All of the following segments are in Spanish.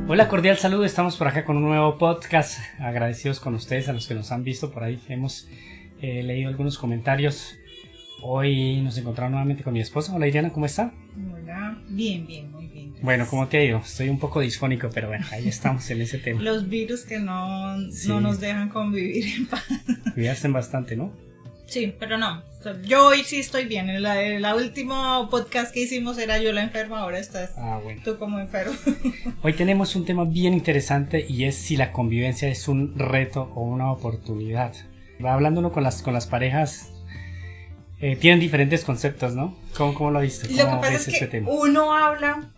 Hola, cordial saludo, estamos por acá con un nuevo podcast, agradecidos con ustedes a los que nos han visto por ahí, hemos leído algunos comentarios. Hoy nos encontramos nuevamente con mi esposa. Hola Iriana, ¿cómo está? Hola, bien, muy bien. Gracias. Bueno, ¿cómo te ha ido? Estoy un poco disfónico, pero bueno, ahí estamos en ese tema. Los virus que no nos dejan convivir en paz. Cuidarse bastante, ¿no? Sí, pero no, yo hoy sí estoy bien. El último podcast que hicimos era yo la enferma, ahora estás tú como enfermo. Hoy tenemos un tema bien interesante y es si la convivencia es un reto o una oportunidad. Hablando uno con las parejas, tienen diferentes conceptos, ¿no? ¿Cómo lo viste? Lo que pasa es que uno habla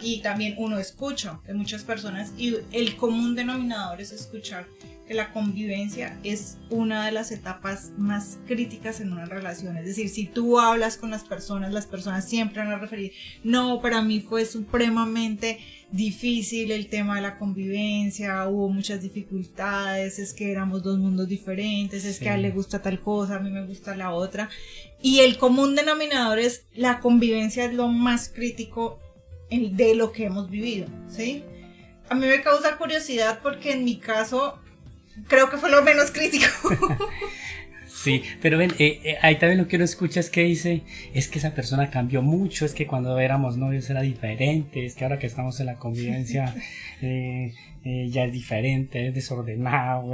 y también uno escucha de muchas personas, y el común denominador es escuchar que la convivencia es una de las etapas más críticas en una relación. Es decir, si tú hablas con las personas siempre van a referir, no, para mí fue supremamente difícil el tema de la convivencia, hubo muchas dificultades, es que éramos dos mundos diferentes, es que a él le gusta tal cosa, a mí me gusta la otra, y el común denominador es la convivencia es lo más crítico de lo que hemos vivido, ¿sí? A mí me causa curiosidad porque en mi caso creo que fue lo menos crítico. Sí, pero ven, ahí también lo que uno escucha es que dice, es que esa persona cambió mucho, es que cuando éramos novios era diferente, es que ahora que estamos en la convivencia ya es diferente, es desordenado,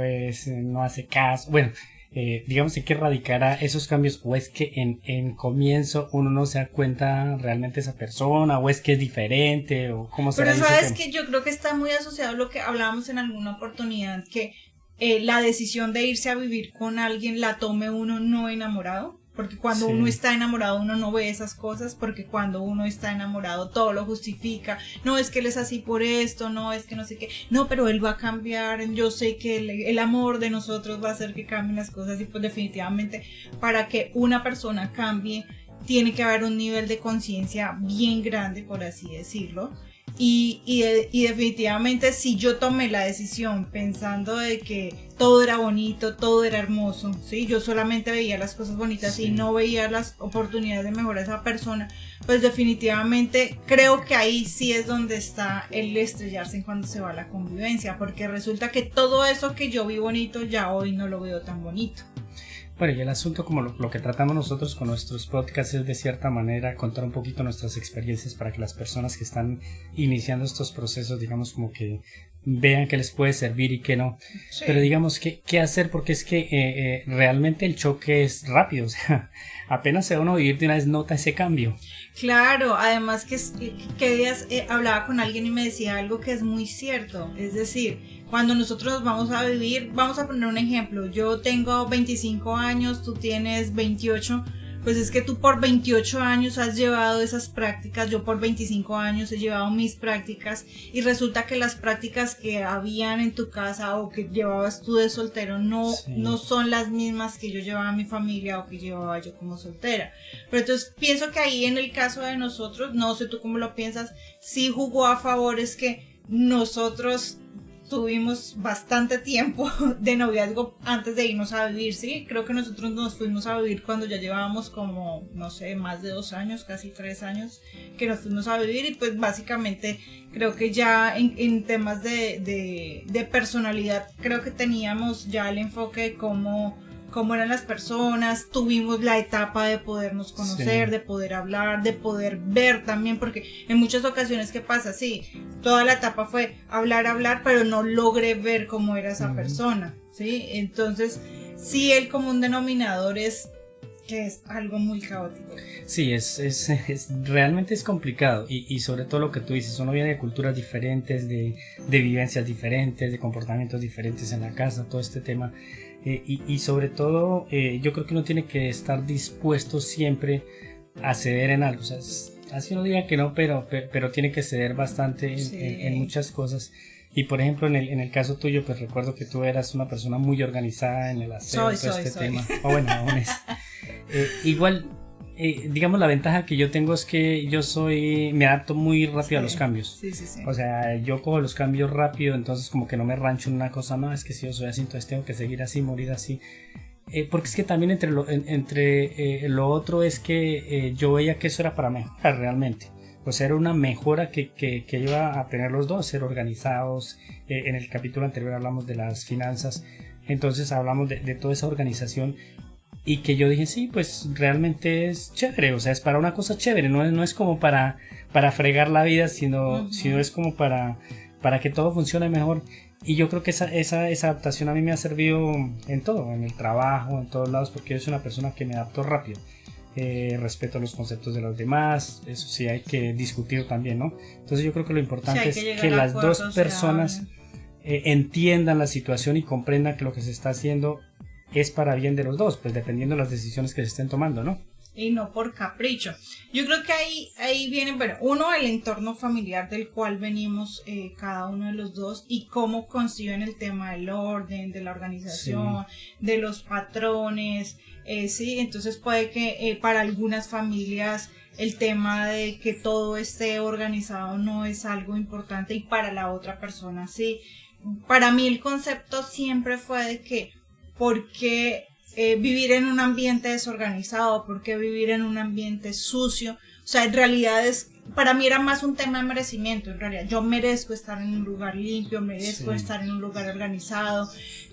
no hace caso. Bueno, digamos, ¿en qué radicará esos cambios? ¿O es que en comienzo uno no se da cuenta realmente de esa persona? ¿O es que es diferente? ¿O cómo será? Pero sabes que yo creo que está muy asociado a lo que hablábamos en alguna oportunidad, que la decisión de irse a vivir con alguien la tome uno no enamorado, porque cuando uno está enamorado uno no ve esas cosas, porque cuando uno está enamorado todo lo justifica, no es que él es así por esto, no es que no sé qué, no, pero él va a cambiar, yo sé que el amor de nosotros va a hacer que cambien las cosas, y pues definitivamente para que una persona cambie tiene que haber un nivel de conciencia bien grande, por así decirlo. Y definitivamente si yo tomé la decisión pensando de que todo era bonito, todo era hermoso, ¿sí? Yo solamente veía las cosas bonitas y no veía las oportunidades de mejorar a esa persona, pues definitivamente creo que ahí sí es donde está el estrellarse en cuando se va la convivencia, porque resulta que todo eso que yo vi bonito ya hoy no lo veo tan bonito. Bueno, y el asunto, como lo que tratamos nosotros con nuestros podcasts, es de cierta manera contar un poquito nuestras experiencias para que las personas que están iniciando estos procesos, digamos, como que vean qué les puede servir y qué no. Sí. Pero digamos, ¿qué hacer? Porque es que realmente el choque es rápido, o sea, apenas se va uno a vivir de una vez nota ese cambio. Claro, además que días hablaba con alguien y me decía algo que es muy cierto, es decir, cuando nosotros nos vamos a vivir, vamos a poner un ejemplo, yo tengo 25 años, tú tienes 28, pues es que tú por 28 años has llevado esas prácticas, yo por 25 años he llevado mis prácticas, y resulta que las prácticas que habían en tu casa o que llevabas tú de soltero no son las mismas que yo llevaba en mi familia o que llevaba yo como soltera. Pero entonces pienso que ahí en el caso de nosotros, no sé tú cómo lo piensas, sí jugó a favor es que nosotros tuvimos bastante tiempo de noviazgo antes de irnos a vivir, ¿sí? Creo que nosotros nos fuimos a vivir cuando ya llevábamos como, no sé, más de 2 años, casi 3 años que nos fuimos a vivir, y pues básicamente creo que ya en temas de personalidad, creo que teníamos ya el enfoque de cómo eran las personas, tuvimos la etapa de podernos conocer, de poder hablar, de poder ver también, porque en muchas ocasiones, ¿qué pasa? Sí, toda la etapa fue hablar, pero no logré ver cómo era esa persona, ¿sí? Entonces, sí, el común denominador es que es algo muy caótico. Sí, realmente es complicado, y sobre todo lo que tú dices, uno viene de culturas diferentes, de vivencias diferentes, de comportamientos diferentes en la casa, todo este tema. Y sobre todo yo creo que uno tiene que estar dispuesto siempre a ceder en algo, o sea, así uno diga que no, pero tiene que ceder bastante en muchas cosas. Y por ejemplo en el caso tuyo, pues recuerdo que tú eras una persona muy organizada en el aseo, tema. Bueno, aún es. Igual, digamos, la ventaja que yo tengo es que me adapto muy rápido a los cambios. Sí. O sea, yo cojo los cambios rápido, entonces como que no me rancho en una cosa, no, es que si yo soy así, entonces tengo que seguir así, morir así. Porque es que también entre lo otro es que yo veía que eso era para mejorar realmente. O sea, era una mejora que iba a tener los dos, ser organizados. En el capítulo anterior hablamos de las finanzas, entonces hablamos de toda esa organización. Y que yo dije, sí, pues realmente es chévere, o sea, es para una cosa chévere, no es como para fregar la vida, sino es como para que todo funcione mejor. Y yo creo que esa adaptación a mí me ha servido en todo, en el trabajo, en todos lados, porque yo soy una persona que me adapto rápido. Respeto los conceptos de los demás, eso sí hay que discutir también, ¿no? Entonces yo creo que lo importante es que las dos personas entiendan la situación y comprendan que lo que se está haciendo es para bien de los dos, pues dependiendo de las decisiones que se estén tomando, ¿no? Y no por capricho. Yo creo que ahí viene, bueno, uno, el entorno familiar del cual venimos cada uno de los dos y cómo conciben el tema del orden, de la organización, de los patrones, sí, entonces puede que para algunas familias el tema de que todo esté organizado no es algo importante y para la otra persona sí. Para mí el concepto siempre fue de que ¿por qué vivir en un ambiente desorganizado? ¿Por qué vivir en un ambiente sucio? O sea, en realidad para mí era más un tema de merecimiento. En realidad, yo merezco estar en un lugar limpio, merezco estar en un lugar organizado.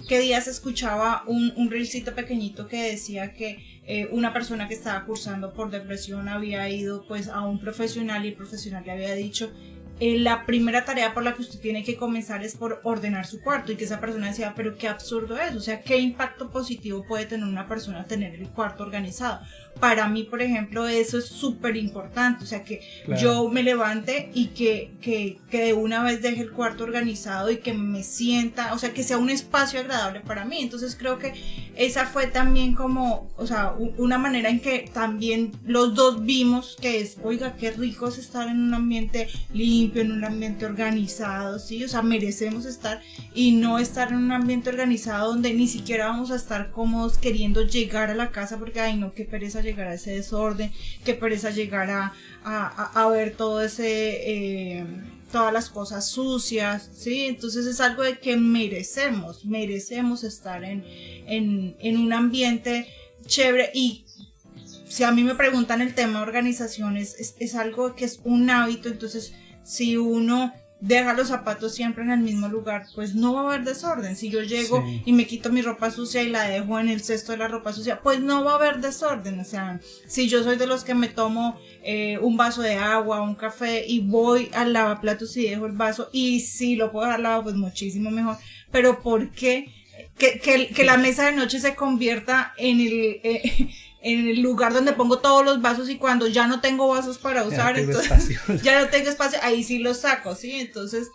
¿Qué días escuchaba un reelcito pequeñito que decía que una persona que estaba cursando por depresión había ido pues a un profesional y el profesional le había dicho la primera tarea por la que usted tiene que comenzar es por ordenar su cuarto, y que esa persona decía, pero qué absurdo es, o sea, qué impacto positivo puede tener una persona tener el cuarto organizado. Para mí, por ejemplo, eso es súper importante, o sea, que yo me levante y que de una vez deje el cuarto organizado y que me sienta, o sea, que sea un espacio agradable para mí. Entonces creo que esa fue también como, o sea, una manera en que también los dos vimos que es, oiga, qué rico es estar en un ambiente limpio, en un ambiente organizado, ¿sí? O sea, merecemos estar y no estar en un ambiente organizado donde ni siquiera vamos a estar cómodos queriendo llegar a la casa porque, ay no, qué pereza llegar a ese desorden, qué pereza llegar a ver todo ese todas las cosas sucias, ¿sí? Entonces es algo de que merecemos estar en un ambiente chévere. Y si a mí me preguntan el tema de organización, es algo que es un hábito. Entonces si uno deja los zapatos siempre en el mismo lugar, pues no va a haber desorden. Si yo llego y me quito mi ropa sucia y la dejo en el cesto de la ropa sucia, pues no va a haber desorden. O sea, si yo soy de los que me tomo un vaso de agua, un café y voy al lavaplatos y dejo el vaso, y si lo puedo dejar lavado, pues muchísimo mejor. Pero ¿por qué que la mesa de noche se convierta en el lugar donde pongo todos los vasos, y cuando ya no tengo vasos para usar, entonces ya no tengo espacio, ahí sí los saco, ¿sí? Entonces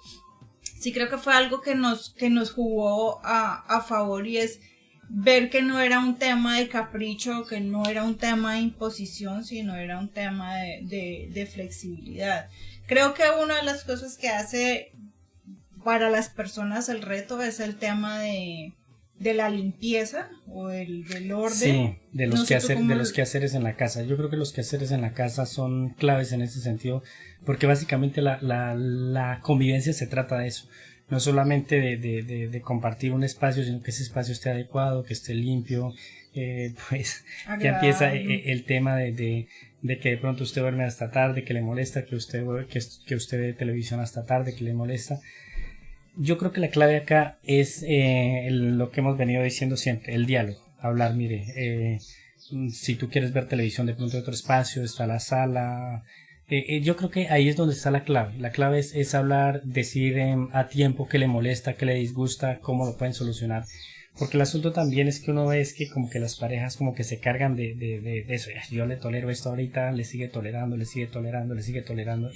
sí creo que fue algo que nos jugó a favor, y es ver que no era un tema de capricho, que no era un tema de imposición, sino era un tema de flexibilidad. Creo que una de las cosas que hace para las personas el reto es el tema de la limpieza o del orden. Sí, de los quehaceres en la casa. Yo creo que los quehaceres en la casa son claves en ese sentido, porque básicamente la convivencia se trata de eso. No solamente de compartir un espacio, sino que ese espacio esté adecuado, que esté limpio. Pues agradable. Ya empieza el tema de que de pronto usted duerme hasta tarde, que le molesta, que usted ve televisión hasta tarde, que le molesta. Yo creo que la clave acá es lo que hemos venido diciendo siempre, el diálogo, hablar. Mire, si tú quieres ver televisión de pronto en otro espacio, está la sala. Yo creo que ahí es donde está la clave. La clave es hablar, decir a tiempo qué le molesta, qué le disgusta, cómo lo pueden solucionar. Porque el asunto también es que uno ve que como que las parejas como que se cargan de eso. Yo le tolero esto ahorita, le sigue tolerando,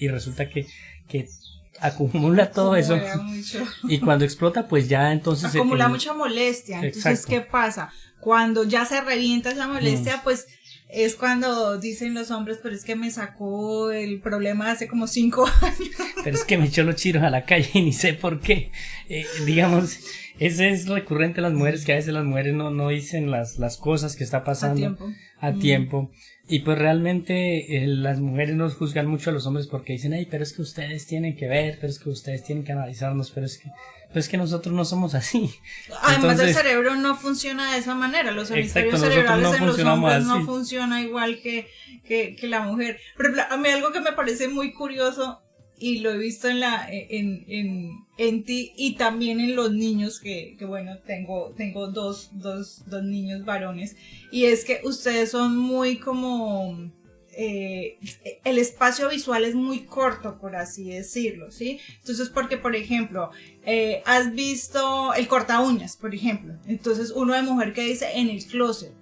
y resulta que acumula todo eso mucho. Y cuando explota pues ya entonces acumula mucha molestia. Entonces, exacto. ¿Qué pasa? Cuando ya se revienta esa molestia, pues es cuando dicen los hombres, pero es que me sacó el problema hace como 5 años. pero es que me echó los chiros a la calle y ni sé por qué. Digamos, ese es recurrente a las mujeres, que a veces las mujeres no dicen las cosas que está pasando a tiempo. Y pues realmente las mujeres nos juzgan mucho a los hombres porque dicen, ay, pero es que ustedes tienen que ver, pero es que ustedes tienen que analizarnos, pero es que nosotros no somos así. Además, Entonces, el cerebro no funciona de esa manera, los hemisferios exacto, cerebrales no en los funcionamos hombres así. no funciona igual que la mujer. Pero a mí algo que me parece muy curioso, y lo he visto en ti y también en los niños, que bueno, tengo dos niños varones, y es que ustedes son muy como... el espacio visual es muy corto, por así decirlo, ¿sí? Entonces, porque, por ejemplo, has visto el corta uñas, por ejemplo, entonces uno de mujer que dice en el closet,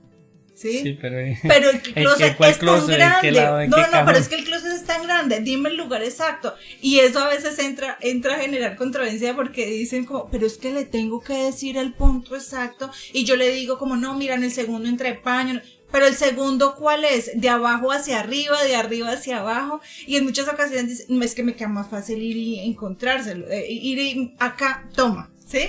¿sí? Sí, pero el closet es tan grande. No, cajón? pero es que el closet es tan grande, dime el lugar exacto. Y eso a veces entra a generar controversia porque dicen como, pero es que le tengo que decir el punto exacto. Y yo le digo como, no, mira, en el segundo entrepaño. Pero el segundo, ¿cuál es? De abajo hacia arriba, de arriba hacia abajo. Y en muchas ocasiones dicen, es que me queda más fácil ir y encontrárselo. Ir acá, toma, ¿sí?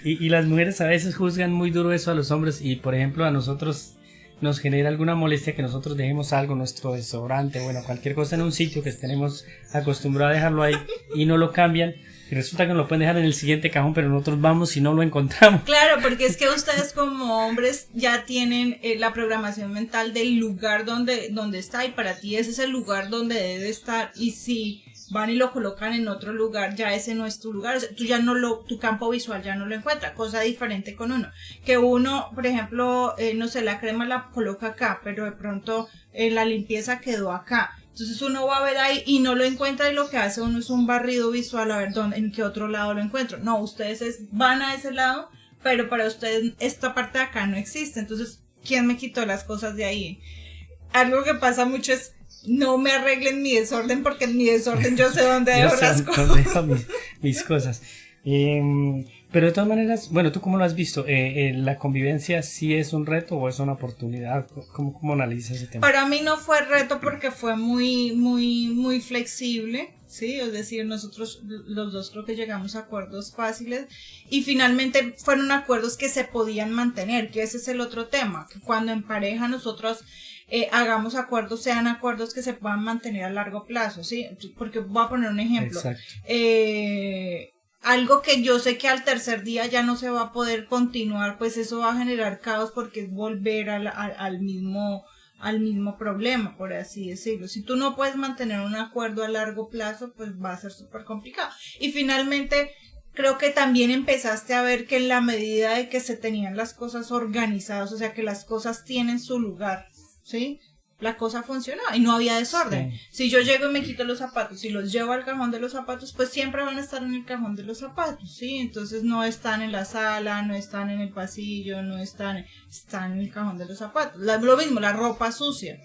Y las mujeres a veces juzgan muy duro eso a los hombres, y por ejemplo a nosotros nos genera alguna molestia que nosotros dejemos algo, nuestro desodorante, bueno, cualquier cosa en un sitio que tenemos acostumbrado a dejarlo ahí y no lo cambian, y resulta que nos lo pueden dejar en el siguiente cajón, pero nosotros vamos y no lo encontramos. Claro, porque es que ustedes como hombres ya tienen la programación mental del lugar donde está, y para ti ese es el lugar donde debe estar, y si van y lo colocan en otro lugar, ya ese no es tu lugar, o sea, tú ya tu campo visual ya no lo encuentra, cosa diferente con uno, que uno, por ejemplo, no sé, la crema la coloca acá, pero de pronto la limpieza quedó acá, entonces uno va a ver ahí y no lo encuentra, y lo que hace uno es un barrido visual a ver en qué otro lado lo encuentro. No, ustedes van a ese lado, pero para ustedes esta parte de acá no existe, entonces ¿quién me quitó las cosas de ahí? Algo que pasa mucho es, no me arreglen mi desorden, porque en mi desorden yo sé dónde dejo las cosas. Dónde dejo mis cosas. Pero de todas maneras, bueno, ¿tú cómo lo has visto? ¿La convivencia sí es un reto o es una oportunidad? ¿Cómo analizas ese tema? Para mí no fue reto porque fue muy flexible, ¿sí? Es decir, nosotros los dos creo que llegamos a acuerdos fáciles y finalmente fueron acuerdos que se podían mantener, que ese es el otro tema, que cuando en pareja nosotros hagamos acuerdos, sean acuerdos que se puedan mantener a largo plazo, ¿sí? Porque voy a poner un ejemplo. Exacto. Algo que yo sé que al tercer día ya no se va a poder continuar, pues eso va a generar caos porque es volver al mismo problema, por así decirlo. Si tú no puedes mantener un acuerdo a largo plazo, pues va a ser súper complicado. Y finalmente, creo que también empezaste a ver que en la medida de que se tenían las cosas organizadas, o sea, que las cosas tienen su lugar, ¿sí? La cosa funcionaba y no había desorden. Sí. Si yo llego y me quito los zapatos y los llevo al cajón de los zapatos, pues siempre van a estar en el cajón de los zapatos, ¿sí? Entonces no están en la sala, no están en el pasillo, están en el cajón de los zapatos. Lo mismo, la ropa sucia.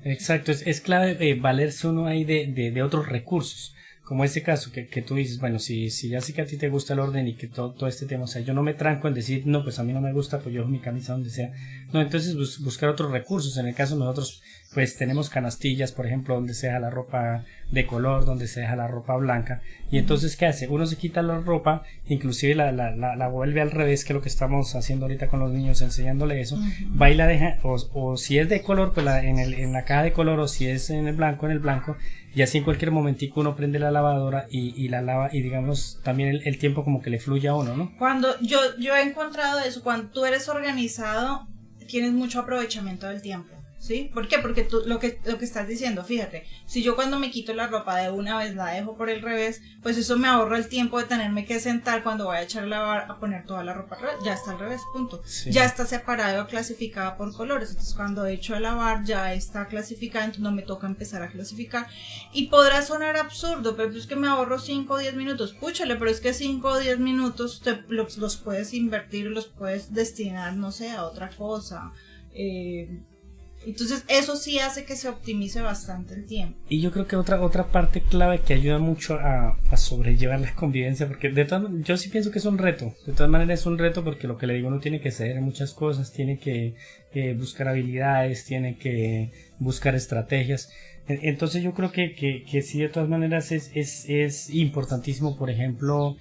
Exacto, es clave valerse uno ahí de otros recursos. Como ese caso que tú dices, bueno, si ya sé que a ti te gusta el orden y que todo este tema, o sea, yo no me tranco en decir, no, pues a mí no me gusta, pues yo dejo mi camisa donde sea. No, entonces buscar otros recursos. En el caso de nosotros, pues tenemos canastillas, por ejemplo, donde se deja la ropa de color, donde se deja la ropa blanca. Y entonces, ¿qué hace? Uno se quita la ropa, inclusive la vuelve al revés, que es lo que estamos haciendo ahorita con los niños, enseñándole eso. Va y la deja, o si es de color, pues en la caja de color, o si es en el blanco, y así en cualquier momentico uno prende la lavadora y la lava, y digamos también el tiempo como que le fluye a uno, ¿no? Cuando yo he encontrado eso, cuando tú eres organizado, tienes mucho aprovechamiento del tiempo, ¿sí? ¿Por qué? Porque tú lo que estás diciendo, fíjate, si yo cuando me quito la ropa de una vez la dejo por el revés, pues eso me ahorra el tiempo de tenerme que sentar cuando voy a echar a lavar a poner toda la ropa al revés, ya está al revés, punto. Sí. Ya está separada o clasificada por colores, entonces cuando echo a lavar ya está clasificada, entonces no me toca empezar a clasificar. Y podrá sonar absurdo, pero es que me ahorro 5 o 10 minutos, púchale, pero es que 5 o 10 minutos los puedes invertir, los puedes destinar, no sé, a otra cosa. Entonces eso sí hace que se optimice bastante el tiempo. Y yo creo que otra parte clave que ayuda mucho a sobrellevar la convivencia, porque yo sí pienso que es un reto, de todas maneras es un reto, porque lo que le digo, uno tiene que ceder en muchas cosas, tiene que buscar habilidades, tiene que buscar estrategias, Entonces yo creo que sí, de todas maneras es importantísimo, por ejemplo,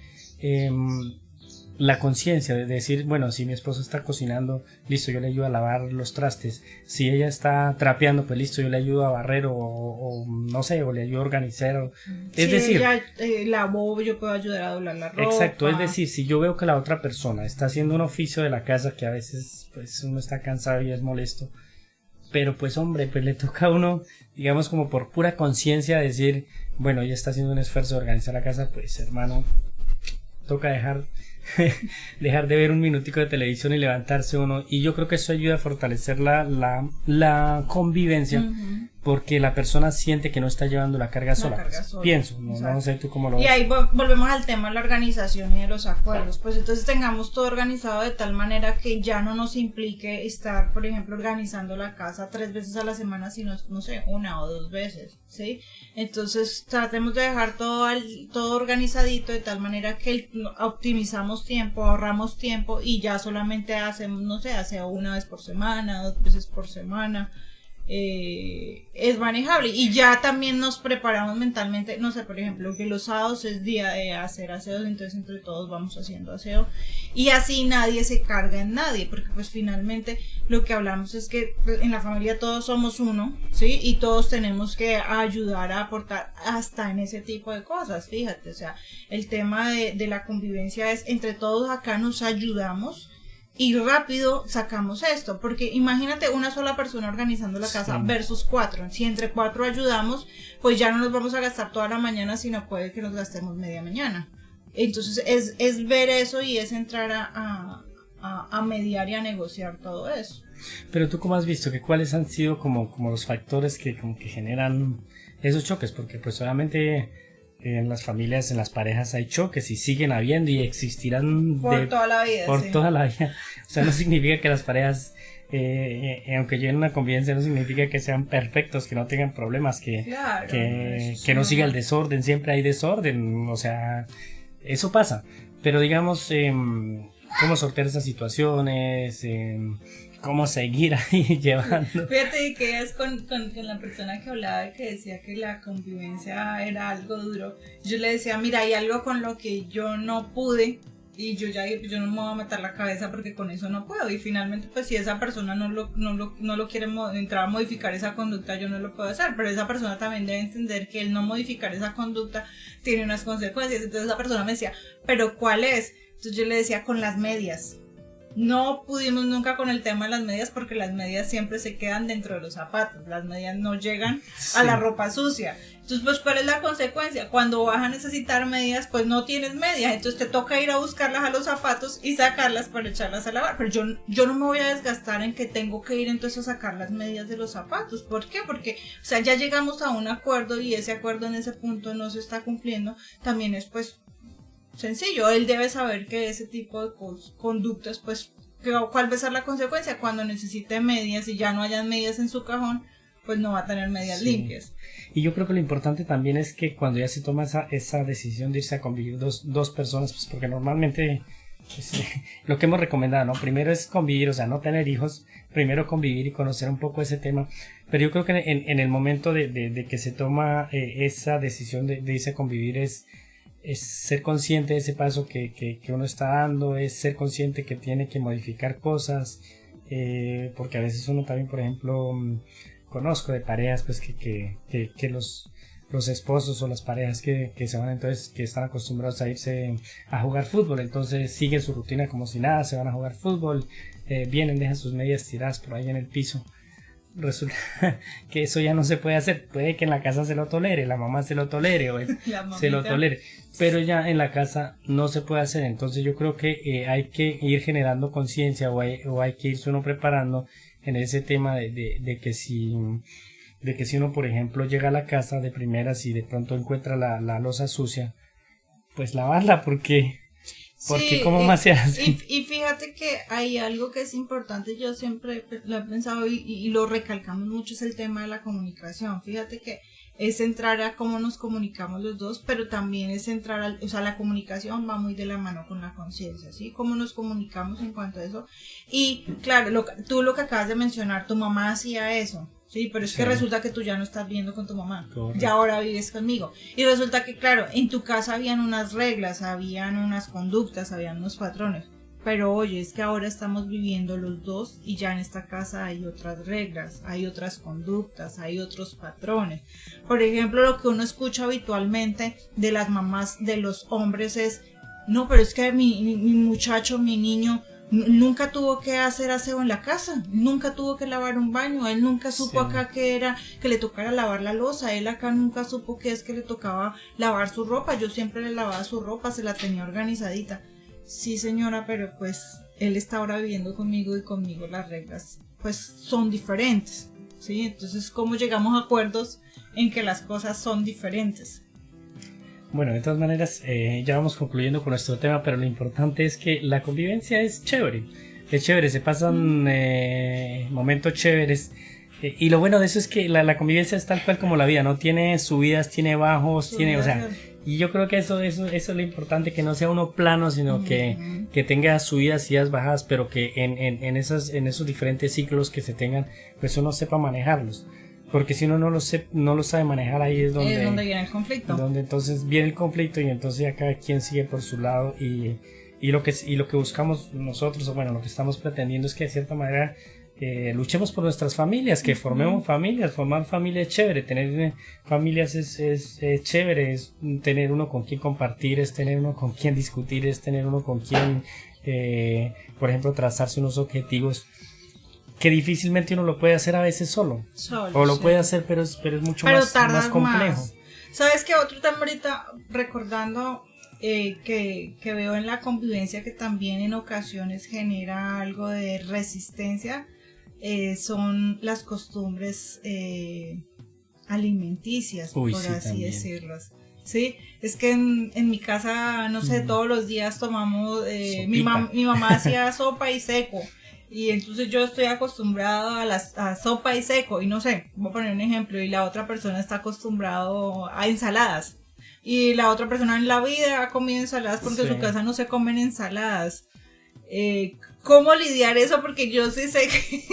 la conciencia de decir, bueno, si mi esposa está cocinando, listo, yo le ayudo a lavar los trastes. Si ella está trapeando, pues listo, yo le ayudo a barrer o no sé, o le ayudo a organizar. Es si decir, ella lavó, yo puedo ayudar a doblar la ropa. exacto, es decir, si yo veo que la otra persona está haciendo un oficio de la casa que a veces pues uno está cansado y es molesto, pero pues hombre, pues le toca a uno, digamos, como por pura conciencia decir, bueno, ella está haciendo un esfuerzo de organizar la casa, pues hermano, toca dejar de ver un minutico de televisión y levantarse uno, y yo creo que eso ayuda a fortalecer la convivencia, porque la persona siente que no está llevando la carga sola. Pienso, no sé tú cómo lo ves. Y ahí volvemos al tema de la organización y de los acuerdos, pues entonces tengamos todo organizado de tal manera que ya no nos implique estar, por ejemplo, organizando la casa 3 veces a la semana, sino, no sé, 1 o 2 veces, ¿sí? Entonces tratemos de dejar todo organizadito de tal manera que optimizamos tiempo, ahorramos tiempo y ya solamente hacemos, no sé, hace 1 vez por semana, 2 veces por semana. Es manejable y ya también nos preparamos mentalmente, no sé, por ejemplo, que los sábados es día de hacer aseo, entonces entre todos vamos haciendo aseo y así nadie se carga en nadie, porque pues finalmente lo que hablamos es que en la familia todos somos uno, ¿sí? Y todos tenemos que ayudar a aportar hasta en ese tipo de cosas, fíjate, o sea, el tema de la convivencia es entre todos acá nos ayudamos y rápido sacamos esto, porque imagínate una sola persona organizando la casa versus 4, si entre 4 ayudamos, pues ya no nos vamos a gastar toda la mañana, sino puede que nos gastemos media mañana. Entonces es ver eso y es entrar a mediar y a negociar todo eso. Pero tú cómo has visto que cuáles han sido como los factores que como que generan esos choques, porque pues obviamente en las familias, en las parejas hay choques y siguen habiendo y existirán por toda la vida. Por toda la vida. O sea, no significa que las parejas, aunque lleven una convivencia, no significa que sean perfectos, que no tengan problemas, que no siga el desorden, siempre hay desorden, o sea, eso pasa. Pero digamos, cómo sortear esas situaciones, cómo seguir ahí llevando. Fíjate que es con la persona que hablaba que decía que la convivencia era algo duro. Yo le decía, mira, hay algo con lo que yo no pude y yo no me voy a matar la cabeza porque con eso no puedo. Y finalmente, pues si esa persona no lo quiere entrar a modificar esa conducta, yo no lo puedo hacer. Pero esa persona también debe entender que el no modificar esa conducta tiene unas consecuencias. Entonces esa persona me decía, ¿pero cuál es? Entonces yo le decía, con las medias. No pudimos nunca con el tema de las medias porque las medias siempre se quedan dentro de los zapatos, las medias no llegan a la ropa sucia. Entonces, pues, ¿cuál es la consecuencia? Cuando vas a necesitar medias, pues no tienes medias, entonces te toca ir a buscarlas a los zapatos y sacarlas para echarlas a lavar. Pero yo no me voy a desgastar en que tengo que ir entonces a sacar las medias de los zapatos. ¿Por qué? Porque, o sea, ya llegamos a un acuerdo y ese acuerdo en ese punto no se está cumpliendo. También es, pues, sencillo, él debe saber que ese tipo de conductas, pues, ¿cuál va a ser la consecuencia? Cuando necesite medias y ya no hayan medias en su cajón, pues no va a tener medias limpias. Y yo creo que lo importante también es que cuando ya se toma esa decisión de irse a convivir dos personas, pues porque normalmente pues, lo que hemos recomendado, ¿no? Primero es convivir, o sea, no tener hijos, primero convivir y conocer un poco ese tema, pero yo creo que en el momento de que se toma esa decisión de irse a convivir es ser consciente de ese paso que uno está dando, es ser consciente que tiene que modificar cosas, porque a veces uno también, por ejemplo, conozco de parejas pues que los esposos o las parejas que se van, entonces que están acostumbrados a irse a jugar fútbol, entonces siguen su rutina como si nada, se van a jugar fútbol, vienen, dejan sus medias tiradas por ahí en el piso. Resulta que eso ya no se puede hacer. Puede que en la casa se lo tolere, la mamá se lo tolere o él se lo tolere, pero ya en la casa no se puede hacer. Entonces yo creo que hay que ir generando conciencia o hay que irse uno preparando en ese tema de que si uno, por ejemplo, llega a la casa de primeras y de pronto encuentra la loza sucia, pues lavarla, porque sí, ¿cómo más se hace? Y fíjate que hay algo que es importante, yo siempre lo he pensado y lo recalcamos mucho, es el tema de la comunicación. Fíjate que es entrar a cómo nos comunicamos los dos, pero también es entrar o sea, la comunicación va muy de la mano con la conciencia, ¿sí? Cómo nos comunicamos en cuanto a eso. Y claro, tú lo que acabas de mencionar, tu mamá hacía eso, Sí, pero es Sí. que resulta que tú ya no estás viviendo con tu mamá. Correcto. Ya ahora vives conmigo. Y resulta que, claro, en tu casa habían unas reglas, habían unas conductas, habían unos patrones. Pero oye, es que ahora estamos viviendo los dos y ya en esta casa hay otras reglas, hay otras conductas, hay otros patrones. Por ejemplo, lo que uno escucha habitualmente de las mamás, de los hombres es, no, pero es que mi muchacho, mi niño, nunca tuvo que hacer aseo en la casa, nunca tuvo que lavar un baño, él nunca supo Sí. acá que era que le tocara lavar la loza, él acá nunca supo que es que le tocaba lavar su ropa, yo siempre le lavaba su ropa, se la tenía organizadita. Sí, señora, pero pues él está ahora viviendo conmigo y conmigo las reglas pues son diferentes, ¿sí? Entonces, ¿cómo llegamos a acuerdos en que las cosas son diferentes? Bueno, de todas maneras, ya vamos concluyendo con nuestro tema, pero lo importante es que la convivencia es chévere, se pasan momentos chéveres, y lo bueno de eso es que la convivencia es tal cual como la vida, ¿no? Tiene subidas, tiene bajos, tiene, o sea, y yo creo que eso es lo importante, que no sea uno plano, sino que tenga subidas y bajadas, pero que en esos diferentes ciclos que se tengan, pues uno sepa manejarlos. Porque si uno no lo sabe manejar, ahí es donde viene el conflicto. Donde entonces viene el conflicto y entonces ya cada quien sigue por su lado y lo que buscamos nosotros, o bueno, lo que estamos pretendiendo es que de cierta manera luchemos por nuestras familias, que formemos familias, formar familias es chévere, tener familias es chévere, es tener uno con quien compartir, es tener uno con quien discutir, es tener uno con quien, por ejemplo, trazarse unos objetivos que difícilmente uno lo puede hacer a veces solo o lo puede hacer, pero es mucho más complejo. ¿Sabes qué? Otro tema ahorita recordando que veo en la convivencia que también en ocasiones genera algo de resistencia, son las costumbres alimenticias, por así también decirlas. Sí, es que en mi casa, no sé, todos los días tomamos, mi mamá hacía sopa y seco. Y entonces yo estoy acostumbrado a sopa y seco, y no sé, voy a poner un ejemplo, y la otra persona está acostumbrado a ensaladas, y la otra persona en la vida ha comido ensaladas porque en su casa no se comen ensaladas. ¿Cómo lidiar eso? Porque yo sí sé que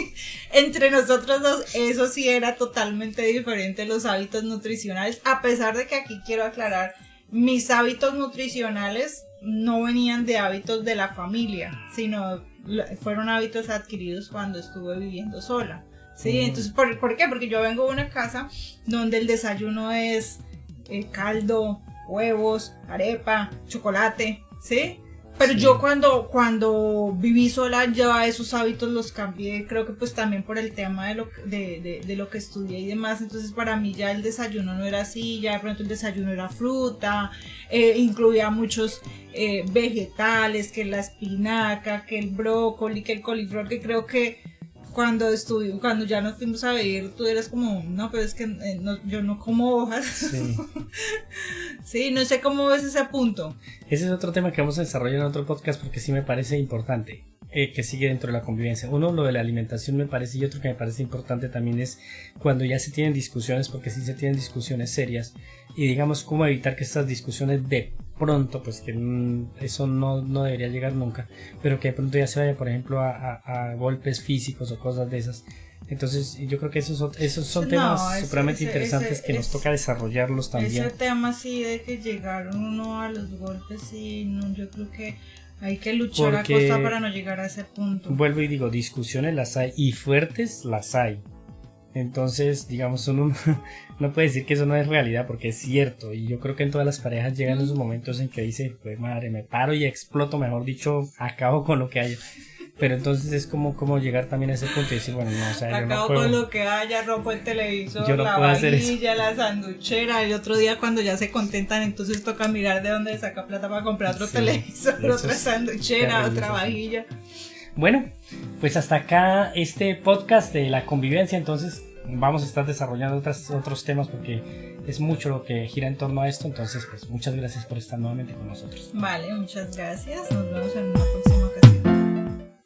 entre nosotros dos eso sí era totalmente diferente, los hábitos nutricionales, a pesar de que aquí quiero aclarar, mis hábitos nutricionales no venían de hábitos de la familia, sino fueron hábitos adquiridos cuando estuve viviendo sola, ¿sí? Entonces, ¿por qué? Porque yo vengo de una casa donde el desayuno es caldo, huevos, arepa, chocolate, ¿sí? Pero yo cuando viví sola, ya esos hábitos los cambié, creo que pues también por el tema de lo que estudié y demás. Entonces para mí ya el desayuno no era así, ya de pronto el desayuno era fruta, incluía muchos vegetales, que la espinaca, que el brócoli, que el coliflor, que creo que cuando ya nos fuimos a vivir, tú eras como, no, pero es que yo no como hojas. Sí. Sí, no sé cómo ves ese punto. Ese es otro tema que vamos a desarrollar en otro podcast porque sí me parece importante, que sigue dentro de la convivencia. Uno, lo de la alimentación me parece, y otro que me parece importante también es cuando ya se tienen discusiones, porque sí se tienen discusiones serias, y digamos cómo evitar que estas discusiones de pronto, pues que eso no debería llegar nunca, pero que de pronto ya se vaya, por ejemplo, a golpes físicos o cosas de esas. Entonces yo creo que esos son temas supremamente interesantes que nos toca desarrollarlos también. Ese tema sí de que llegar uno a los golpes, y no, yo creo que hay que luchar a costa para no llegar a ese punto. Vuelvo y digo, discusiones las hay y fuertes las hay. Entonces, digamos, uno no puede decir que eso no es realidad, porque es cierto, y yo creo que en todas las parejas llegan esos momentos en que dice, pues madre, me paro y exploto, mejor dicho, acabo con lo que haya. Pero entonces es como llegar también a ese punto y decir, bueno, no, o sea, acabo yo no puedo, con lo que haya, rompo el televisor, no la vajilla, la sanduchera, y otro día cuando ya se contentan, entonces toca mirar de dónde saca plata para comprar otro televisor, otra sanduchera, otra vajilla. Bueno, pues hasta acá este podcast de la convivencia. Entonces vamos a estar desarrollando otros temas porque es mucho lo que gira en torno a esto. Entonces, pues muchas gracias por estar nuevamente con nosotros. Vale, muchas gracias. Nos vemos en una próxima.